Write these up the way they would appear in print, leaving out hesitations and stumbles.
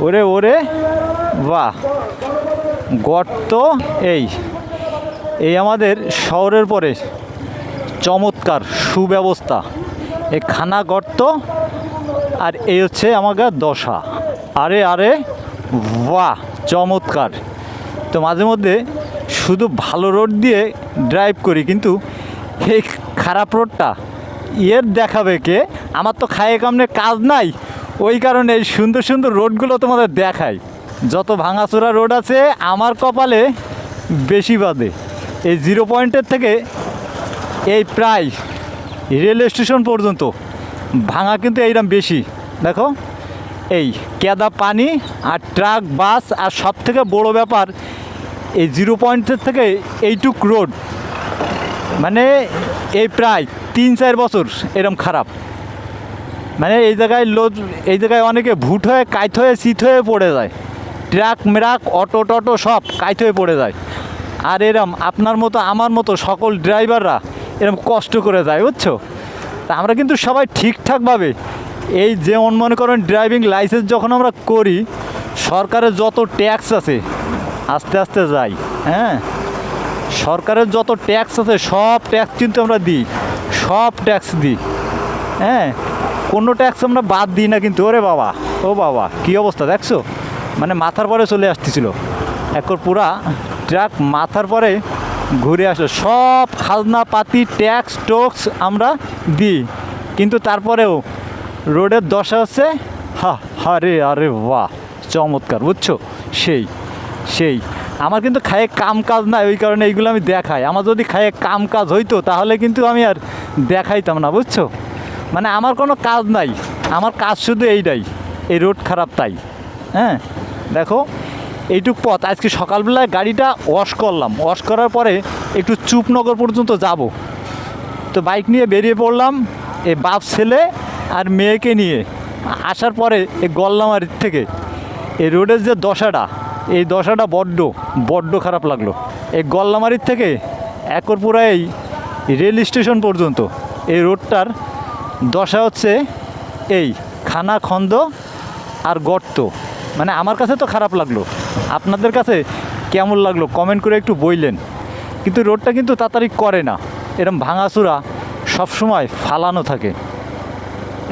ওরে ওরে বাহ, গর্ত এই এই আমাদের শহরের পরে চমৎকার সুব্যবস্থা, এই খানা গর্ত, আর এই হচ্ছে আমাকে দশা। আরে আরে বাহ, চমৎকার। তো মাঝে মধ্যে শুধু ভালো রোড দিয়ে ড্রাইভ করি, কিন্তু এই খারাপ রোডটা এর দেখাবে কে? আমার তো খায়ে কামনে কাজ নাই, ওই কারণে এই সুন্দর সুন্দর রোডগুলো তোমাদের দেখাই। যত ভাঙাচোরা রোড আছে আমার কপালে বেশি বাদে। এই 0 পয়েন্টের থেকে এই প্রায় রেল স্টেশন পর্যন্ত ভাঙা কিন্তু এইরকম বেশি। দেখো এই কেদা পানি আর ট্রাক বাস, আর সব থেকে বড়ো ব্যাপার এই 0 পয়েন্টের থেকে এইটুক রোড, মানে এই প্রায় 3-4 বছর এরম খারাপ। মানে এই জায়গায় অনেকে ভুট হয়ে কাইত হয়ে চিত হয়ে পড়ে যায়, ট্রাক মেরাক অটো টটো সব কাইত হয়ে পড়ে যায়। আর এরম আপনার মতো আমার মতো সকল ড্রাইভাররা এরম কষ্ট করে যায়, বুঝছো? তা আমরা কিন্তু সবাই ঠিকঠাকভাবে এই যেমন মনে করেন ড্রাইভিং লাইসেন্স যখন আমরা করি, সরকারের যত ট্যাক্স আছে আস্তে আস্তে যাই, হ্যাঁ, সরকারের যত ট্যাক্স আছে সব ট্যাক্স কিন্তু আমরা দিই, সব ট্যাক্স দিই, হ্যাঁ, কোনো ট্যাক্স আমরা বাদ দিই না কিন্তু। ওরে বাবা, ও বাবা, কী অবস্থা দেখছো? মানে মাথার পরে চলে আসতেছিল, একর পুরা ট্রাক মাথার পরে ঘুরে আসলো। সব খাজনা পাতি ট্যাক্স টোক্স আমরা দিই, কিন্তু তারপরেও রোডের দশা হচ্ছে আরে আরে বাহ, চমৎকার, বুঝছো? সেই সেই আমার কিন্তু খায়ে কাম কাজ নাই, ওই কারণে এইগুলো আমি দেখাই। আমার যদি খায়ে কাম কাজ হইতো তাহলে কিন্তু আমি আর দেখাইতাম না, বুঝছো? মানে আমার কোনো কাজ নাই, আমার কাজ শুধু এইটাই, এই রোড খারাপ তাই। হ্যাঁ, দেখো এইটুক পথ আজকে সকালবেলায় গাড়িটা ওয়াশ করলাম, ওয়াশ করার পরে একটু চুপনগর পর্যন্ত যাব, তো বাইক নিয়ে বেরিয়ে পড়লাম এই বাপ ছেলে আর মেয়েকে নিয়ে। আসার পরে এই গল্লামারির থেকে এই রোডের যে দশাটা, এই দশাটা বড্ড বড্ড খারাপ লাগলো। এই গল্লামারির থেকে একরপুরা এই রেল স্টেশন পর্যন্ত এই রোডটার দশা হচ্ছে এই খানা খন্দ আর গর্ত। মানে আমার কাছে তো খারাপ লাগলো, আপনাদের কাছে কেমন লাগলো কমেন্ট করে একটু বললেন। কিন্তু রোডটা কিন্তু তাড়াতাড়ি করে না, এরম ভাঙাচুরা সবসময় ফালানো থাকে।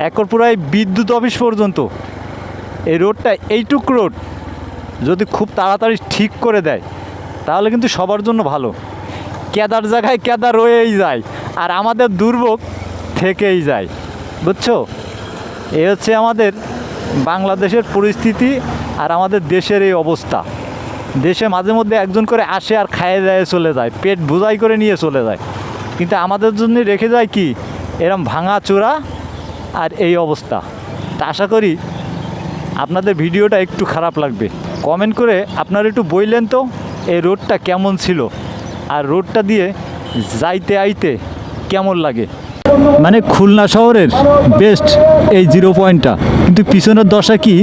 একরপুরায় বিদ্যুৎ অফিস পর্যন্ত এই রোডটা, এইটুক রোড যদি খুব তাড়াতাড়ি ঠিক করে দেয় তাহলে কিন্তু সবার জন্য ভালো। কেদার জায়গায় কেদা রয়েই যায়, আর আমাদের দুর্ভোগ থেকেই যায়, বুঝছো? এ হচ্ছে আমাদের বাংলাদেশের পরিস্থিতি আর আমাদের দেশের এই অবস্থা। দেশে মাঝে মধ্যে একজন করে আসে আর খাইয়ে যায় চলে যায়, পেট বোঝাই করে নিয়ে চলে যায়, কিন্তু আমাদের জন্য রেখে যায় কি এরম ভাঙা চূড়া আর এই অবস্থা। তা আশা করি আপনাদের ভিডিওটা একটু খারাপ লাগবে, কমেন্ট করে আপনারা একটু বললেন তো এই রোডটা কেমন ছিল, আর রোডটা দিয়ে যাইতে আইতে কেমন লাগে। মানে খুলনা শহরের বেস্ট এই 0 পয়েন্টটা, কিন্তু পিছনের দশা কি